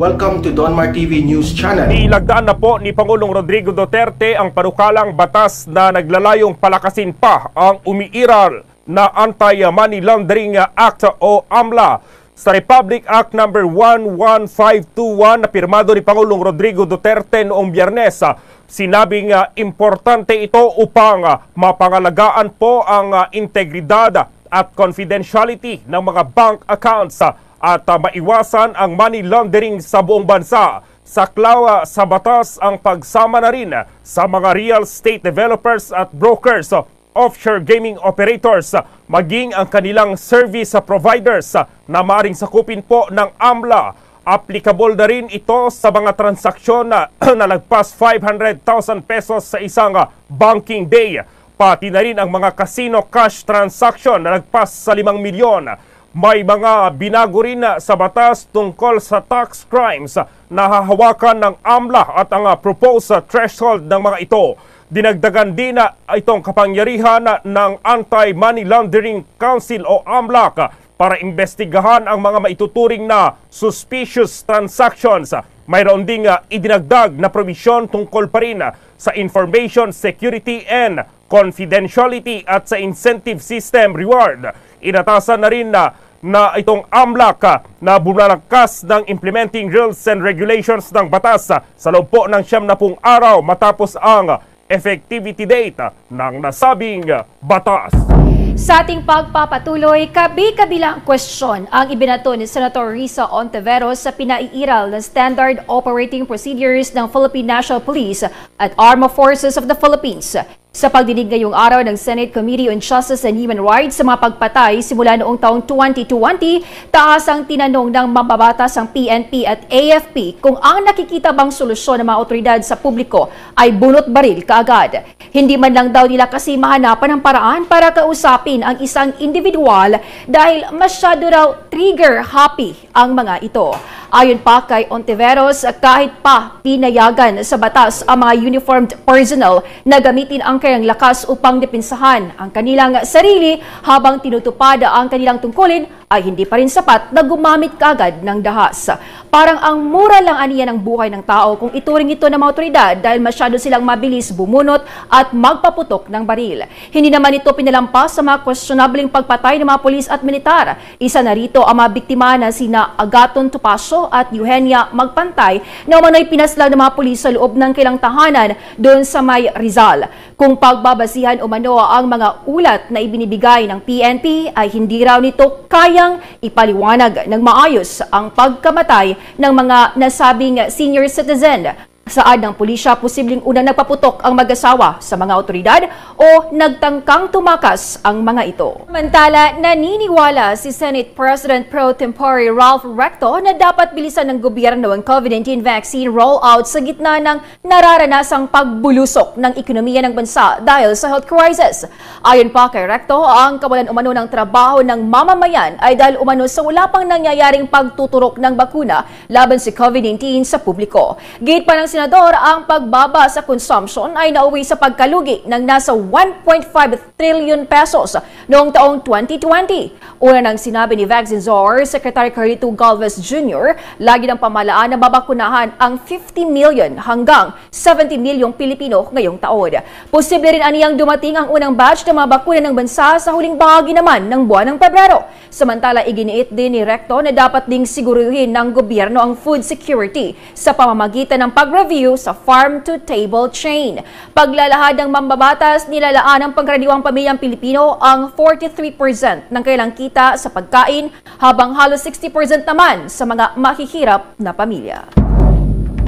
Welcome to Donmar TV News Channel. Ilagdaan na po ni Pangulong Rodrigo Duterte ang panukalang batas na naglalayong palakasin pa ang umiiral na Anti-Money Laundering Act o AMLA. Sa Republic Act No. 11521 na pirmado ni Pangulong Rodrigo Duterte noong Biyernes, sinabing importante ito upang mapangalagaan po ang integridad at confidentiality ng mga bank accounts at maiwasan ang money laundering sa buong bansa. Saklaw sa batas ang pagsama na rin sa mga real estate developers at brokers, offshore gaming operators, maging ang kanilang service providers na maaaring sakupin po ng AMLA. Applicable na rin ito sa mga transaksyon na nagpas 500,000 pesos sa isang banking day. Pati na rin ang mga casino cash transaction na nagpas sa 5 milyon. May mga binago rin sa batas tungkol sa tax crimes na hahawakan ng AMLA at ang proposed threshold ng mga ito. Dinagdagan din itong kapangyarihan ng Anti-Money Laundering Council o AMLAC para imbestigahan ang mga maituturing na suspicious transactions. Mayroon ding idinagdag na provision tungkol pa rin sa information security and confidentiality at sa incentive system reward. Inatasan na rin na itong AMLAC na bumalakas ng implementing rules and regulations ng batas sa loob po ng 90 araw matapos ang effectivity date ng nasabing batas. Sa ating pagpapatuloy, kabi-kabilang kwestiyon ang ibinato ni Senator Risa Ontiveros sa pinaiiral ng Standard Operating Procedures ng Philippine National Police at Armed Forces of the Philippines. Sa pagdinig ngayong araw ng Senate Committee on Justice and Human Rights sa mga pagpatay simula noong taong 2020, taas ang tinanong ng mambabatas ang PNP at AFP kung ang nakikita bang solusyon ng mga otoridad sa publiko ay bunot baril kaagad. Hindi man lang daw nila kasi mahanapan ng paraan para kausapin ang isang individual dahil masyado raw trigger-happy ang mga ito. Ayon pa kay Ontiveros, kahit pa pinayagan sa batas ang mga uniformed personnel na gamitin ang kanilang lakas upang depensahan ang kanilang sarili habang tinutupad ang kanilang tungkulin, ay hindi pa rin sapat na gumamit kaagad ng dahas. Parang ang mura lang aniya ng buhay ng tao kung ituring ito ng mga otoridad dahil masyado silang mabilis bumunot at magpaputok ng baril. Hindi naman ito pinalampas sa mga questionableng pagpatay ng mga pulis at militar. Isa na rito ang mga biktima na sina Agaton Topacio at Eugenia Magpantay na umano'y pinaslang ng mga pulis sa loob ng kailang tahanan doon sa may Rizal. Kung pagbabasihan umano ang mga ulat na ibinibigay ng PNP ay hindi raw nito kayang ipaliwanag ng maayos ang pagkamatay ng mga nasabing senior citizen. Saad ng pulisya, posibleng unang nagpaputok ang mag-asawa sa mga otoridad o nagtangkang tumakas ang mga ito. Samantala, naniniwala si Senate President Pro Tempore Ralph Recto na dapat bilisan ng gobyerno ang COVID-19 vaccine rollout sa gitna ng nararanasang pagbulusok ng ekonomiya ng bansa dahil sa health crisis. Ayon pa kay Recto, ang kawalan umano ng trabaho ng mamamayan ay dahil umano sa wala pang nangyayaring pagtuturok ng bakuna laban sa COVID-19 sa publiko. Gate pa ng Senador, ang pagbaba sa consumption ay nauwi sa pagkalugi ng nasa 1.5 trillion pesos noong taong 2020. Una nang sinabi ni Vaccine Czar Secretary Carlito Galvez Jr., lagi ng pamahalaan na babakunahan ang 50 million hanggang 70 milyong Pilipino ngayong taon. Posible rin aniyang dumating ang unang batch ng mga bakuna ng bansa sa huling bahagi naman ng buwan ng Pebrero. Samantala, iginiit din ni Recto na dapat ding siguruhin ng gobyerno ang food security sa pamamagitan ng pag-review sa farm-to-table chain. Paglalahad ng mambabatas, nilalaan ng pangkaraniwang pamilyang Pilipino ang 43% ng kailang kita sa pagkain, habang halos 60% naman sa mga mahihirap na pamilya.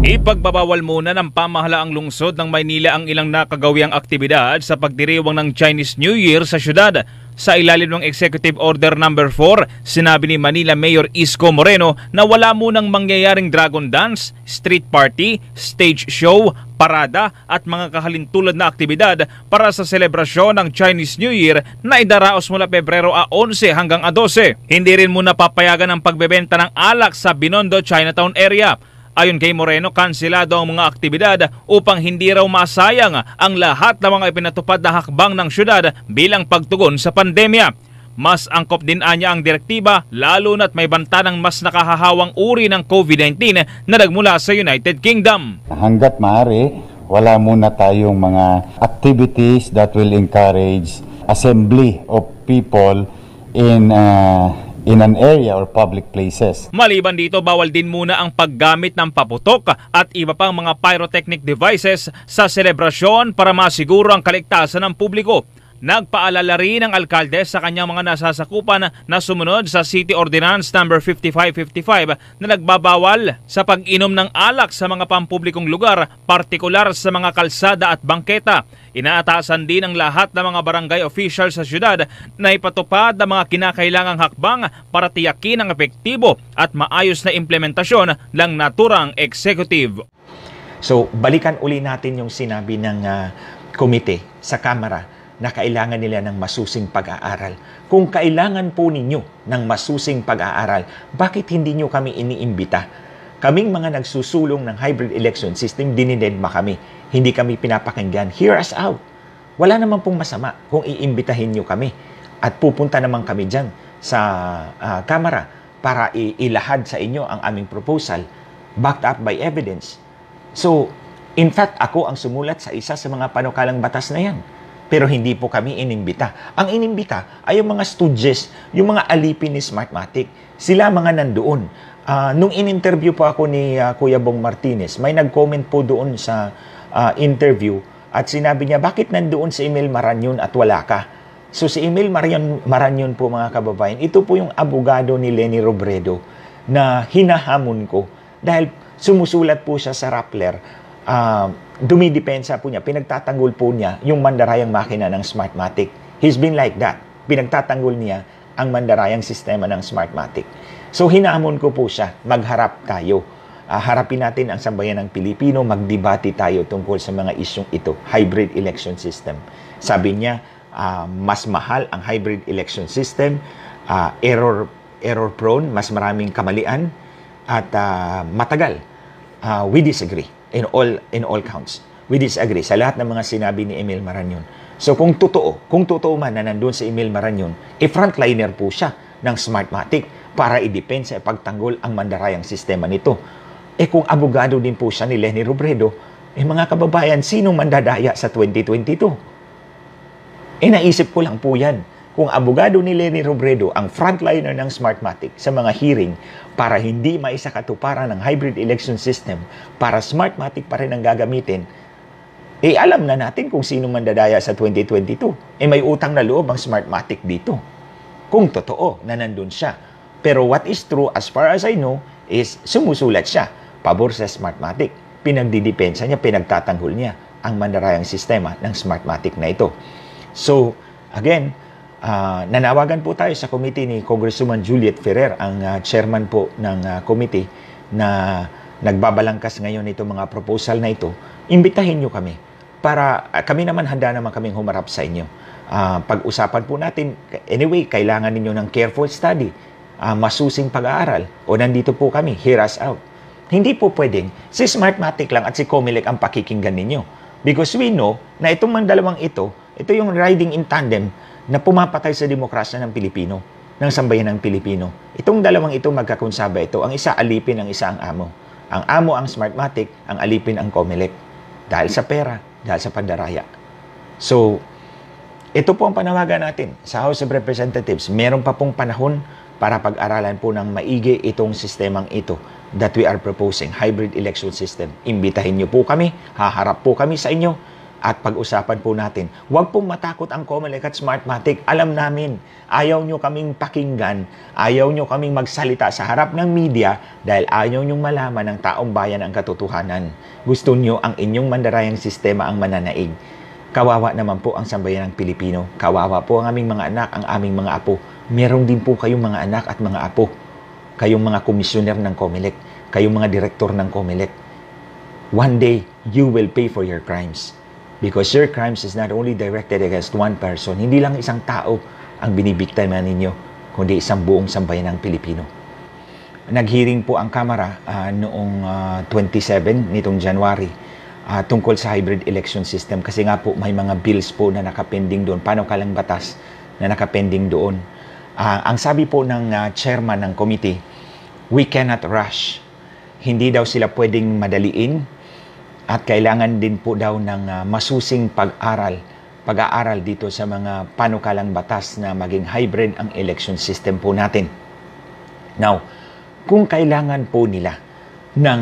Ipagbabawal muna ng pamahalaang lungsod ng Maynila ang ilang nakagawiang aktibidad sa pagdiriwang ng Chinese New Year sa syudad. Sa ilalim ng Executive Order No. 4, sinabi ni Manila Mayor Isko Moreno na wala munang mangyayaring dragon dance, street party, stage show, parada at mga kahalintulad na aktibidad para sa selebrasyon ng Chinese New Year na idaraos mula Pebrero 11 hanggang 12. Hindi rin muna papayagan ang pagbebenta ng alak sa Binondo, Chinatown area. Ayon kay Moreno, kanselado ang mga aktibidad upang hindi raw masayang ang lahat ng mga ipinatupad na hakbang ng syudad bilang pagtugon sa pandemya. Mas angkop din anya ang direktiba lalo na't may banta ng mas nakahahawang uri ng COVID-19 na nagmula sa United Kingdom. Hanggat maaari, wala muna tayong mga activities that will encourage assembly of people in an area or public places. Maliban dito, bawal din muna ang paggamit ng paputok at iba pang mga pyrotechnic devices sa selebrasyon para masiguro ang kaligtasan ng publiko. Nagpaalala rin ang alkalde sa kanyang mga nasasakupan na sumunod sa City Ordinance No. 5555 na nagbabawal sa pag-inom ng alak sa mga pampublikong lugar, partikular sa mga kalsada at bangketa. Inaatasan din ang lahat ng mga barangay official sa syudad na ipatupad ang mga kinakailangang hakbang para tiyakin ang epektibo at maayos na implementasyon ng naturang executive. So, balikan uli natin yung sinabi ng komite sa Kamara na kailangan nila ng masusing pag-aaral. Kung kailangan po ninyo ng masusing pag-aaral, bakit hindi nyo kami iniimbita? Kaming mga nagsusulong ng hybrid election system, dinidedma kami. Hindi kami pinapakinggan. Hear us out. Wala naman pong masama kung iimbitahin nyo kami. At pupunta naman kami dyan sa Kamara para ilahad sa inyo ang aming proposal backed up by evidence. So, in fact, ako ang sumulat sa isa sa mga panukalang batas na yan. Pero hindi po kami inimbita. Ang inimbita ay yung mga stooges, yung mga alipin ni Smartmatic. Sila mga nandoon. Nung in-interview po ako ni Kuya Bong Martinez, may nag-comment po doon sa interview at sinabi niya, bakit nandoon si Emil Marañon at wala ka? So si Emil Marañon po mga kababayan, ito po yung abogado ni Leni Robredo na hinahamon ko dahil sumusulat po siya sa Rappler. Dumidepensa po niya, pinagtatanggol po niya yung mandarayang makina ng Smartmatic. He's been like that. Pinagtatanggol niya ang mandarayang sistema ng Smartmatic. So hinamon ko po siya, magharap tayo. Harapin natin ang sambayan ng Pilipino, magdebate tayo tungkol sa mga isyong ito, hybrid election system. Sabi niya, mas mahal ang hybrid election system, error prone, mas maraming kamalian, at matagal. We disagree. In all counts. We disagree sa lahat ng mga sinabi ni Emil Marañon. So kung totoo man na nandun si Emil Marañon, frontliner po siya ng Smartmatic para i-depensa at pagtanggol ang mandarayang sistema nito. Kung abogado din po siya ni Leni Robredo, mga kababayan, sinong mandadaya sa 2022? Naisip ko lang po yan. Kung abogado ni Leni Robredo ang frontliner ng Smartmatic sa mga hearing para hindi maisakatuparan ng hybrid election system para Smartmatic pa rin ang gagamitin, alam na natin kung sino mandadaya sa 2022. May utang na loob ang Smartmatic dito. Kung totoo na nandun siya. Pero what is true, as far as I know, is sumusulat siya pabor sa Smartmatic. Pinagdidepensa niya, pinagtatanggol niya ang mandarayang sistema ng Smartmatic na ito. So, again, nanawagan po tayo sa committee ni Congresswoman Juliet Ferrer, ang chairman po ng committee na nagbabalangkas ngayon itong mga proposal na ito. Imbitahin nyo kami para kami naman handa naman kaming humarap sa inyo. Pag-usapan po natin, anyway, kailangan ninyo ng careful study, masusing pag-aaral, o nandito po kami, hear us out. Hindi po pwedeng si Smartmatic lang at si Comelec ang pakikinggan ninyo. Because we know na itong mga dalawang ito yung riding in tandem na pumapatay sa demokrasya ng Pilipino, ng sambayan ng Pilipino. Itong dalawang ito magkakonsaba ito. Ang isa alipin, ang isa ang amo. Ang amo ang Smartmatic, ang alipin ang Comelec. Dahil sa pera, dahil sa pandaraya. So, ito po ang panawagan natin sa House of Representatives. Meron pa pong panahon para pag-aralan po ng maigi itong sistemang ito that we are proposing, hybrid election system. Imbitahin niyo po kami, haharap po kami sa inyo, at pag-usapan po natin. Huwag pong matakot ang Comelec at Smartmatic. Alam namin, ayaw nyo kaming pakinggan, ayaw nyo kaming magsalita sa harap ng media dahil ayaw nyong malaman ng taong bayan ang katotohanan. Gusto nyo ang inyong mandarayang sistema ang mananaig. Kawawa naman po ang sambayan ng Pilipino. Kawawa po ang aming mga anak, ang aming mga apo. Meron din po kayong mga anak at mga apo. Kayong mga komisyoner ng Comelec, kayong mga direktor ng Comelec. One day, you will pay for your crimes. Because your crimes is not only directed against one person, hindi lang isang tao ang binibiktima ninyo, kundi isang buong sambayan ng Pilipino. Nag-hearing po ang Kamara noong 27 nitong January tungkol sa hybrid election system kasi nga po may mga bills po na nakapending doon, panukalang batas na nakapending doon. Ang sabi po ng chairman ng committee, we cannot rush. Hindi daw sila pwedeng madaliin at kailangan din po daw ng masusing pag-aaral dito sa mga panukalang batas na maging hybrid ang election system po natin. Now, kung kailangan po nila ng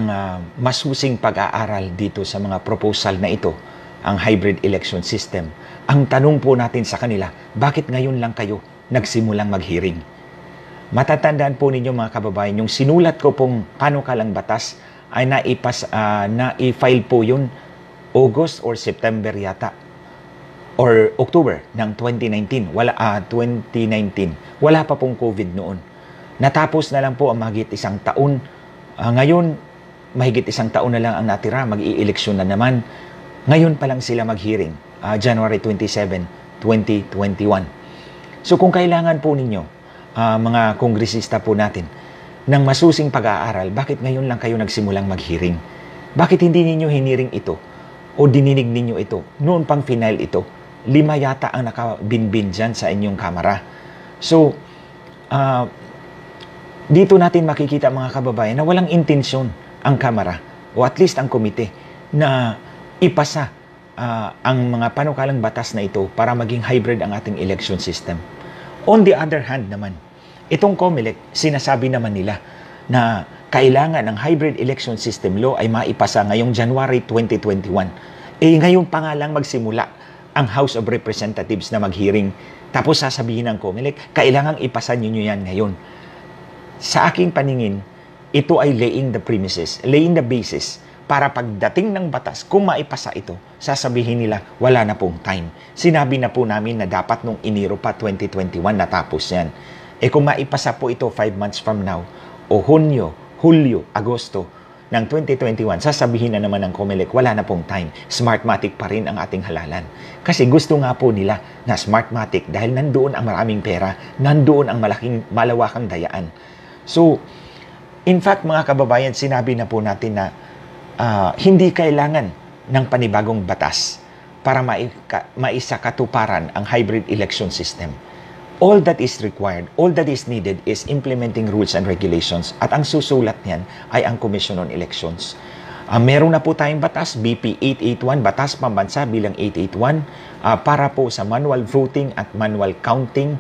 masusing pag-aaral dito sa mga proposal na ito, ang hybrid election system, ang tanong po natin sa kanila, bakit ngayon lang kayo nagsimulang mag-hearing? Matatandaan po ninyo mga kababayan, yung sinulat ko pong panukalang batas ay na-file po yun August or September yata or October ng 2019. 2019. Wala pa pong COVID noon. Natapos na lang po ang mahigit isang taon. Ngayon, mahigit isang taon na lang ang natira, mag-i-eleksyon na naman. Ngayon pa lang sila mag-hearing, January 27, 2021. So kung kailangan po ninyo, mga kongresista po natin, ng masusing pag-aaral, bakit ngayon lang kayo nagsimulang mag-hearing? Bakit hindi ninyo hiniring ito o dininig ninyo ito? Noon pang final ito, 5 yata ang nakabinbin dyan sa inyong kamara. So, dito natin makikita mga kababayan na walang intensyon ang kamara o at least ang komite na ipasa ang mga panukalang batas na ito para maging hybrid ang ating election system. On the other hand naman, itong COMELEC, sinasabi naman nila na kailangan ng hybrid election system law ay maipasa ngayong January 2021. Ngayon pa nga lang magsimula ang House of Representatives na mag-hearing. Tapos sasabihin ng COMELEC, kailangang ipasa ninyo yan ngayon. Sa aking paningin, ito ay laying the premises, laying the basis para pagdating ng batas, kung maipasa ito, sasabihin nila, wala na pong time. Sinabi na po namin na dapat nung Enero pa 2021 natapos yan. Kung maipasa po ito 5 months from now, o Hunyo, Hulyo, Agosto ng 2021, sasabihin na naman ng COMELEC, wala na pong time. Smartmatic pa rin ang ating halalan. Kasi gusto nga po nila na Smartmatic dahil nandoon ang maraming pera, nandoon ang malawakang dayaan. So, in fact, mga kababayan, sinabi na po natin na hindi kailangan ng panibagong batas para maisakatuparan ang hybrid election system. All that is required, all that is needed is implementing rules and regulations at ang susulat niyan ay ang Commission on Elections. Meron na po tayong batas, BP 881, Batas Pambansa bilang 881, para po sa manual voting at manual counting.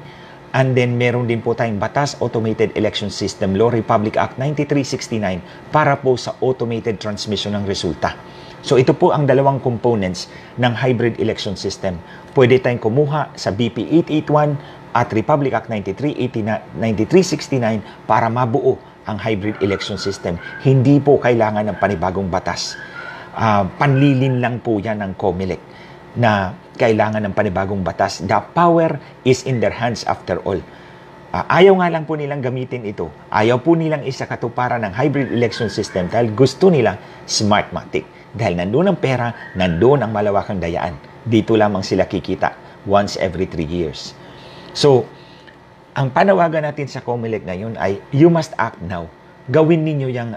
And then meron din po tayong batas, Automated Election System Law, Republic Act 9369, para po sa automated transmission ng resulta. So ito po ang dalawang components ng hybrid election system. Pwede tayong kumuha sa BP 881 at Republic Act 9369 para mabuo ang hybrid election system. Hindi po kailangan ng panibagong batas. Panlilin lang po yan ng COMELEC na kailangan ng panibagong batas. The power is in their hands after all. Ayaw nga lang po nilang gamitin ito. Ayaw po nilang isakatuparan ng hybrid election system dahil gusto nila Smartmatic. Dahil nandoon ang pera, nandoon ang malawakang dayaan. Dito lamang sila kikita once every 3 years. So, ang panawagan natin sa COMELEC ngayon ay you must act now. Gawin ninyo yung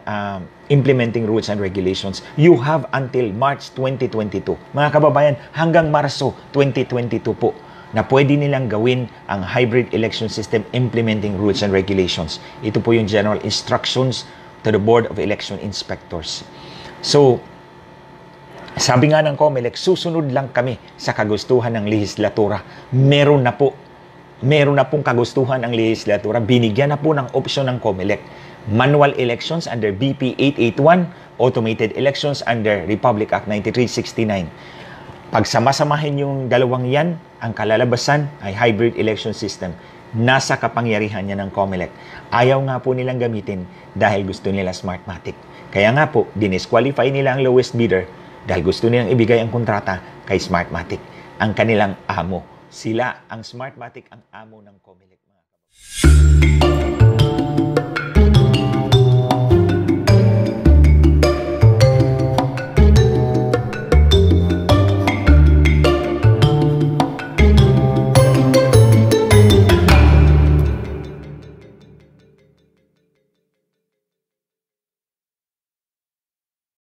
implementing rules and regulations. You have until March 2022. Mga kababayan, hanggang Marso 2022 po na pwede nilang gawin ang hybrid election system implementing rules and regulations. Ito po yung general instructions to the Board of Election Inspectors. So, sabi nga ng COMELEC, susunod lang kami sa kagustuhan ng lehislatura. Meron na pong kagustuhan ang lehislatura. Binigyan na po ng opsyon ng COMELEC. Manual elections under BP 881, automated elections under Republic Act 9369. Pag sama-samahin yung dalawang yan, ang kalalabasan ay hybrid election system. Nasa kapangyarihan niya ng COMELEC. Ayaw nga po nilang gamitin dahil gusto nila Smartmatic. Kaya nga po, dinisqualify nila ang lowest bidder dahil gusto nilang ibigay ang kontrata kay Smartmatic, ang kanilang amo. Sila, ang Smartmatic, ang amo ng COMELEC.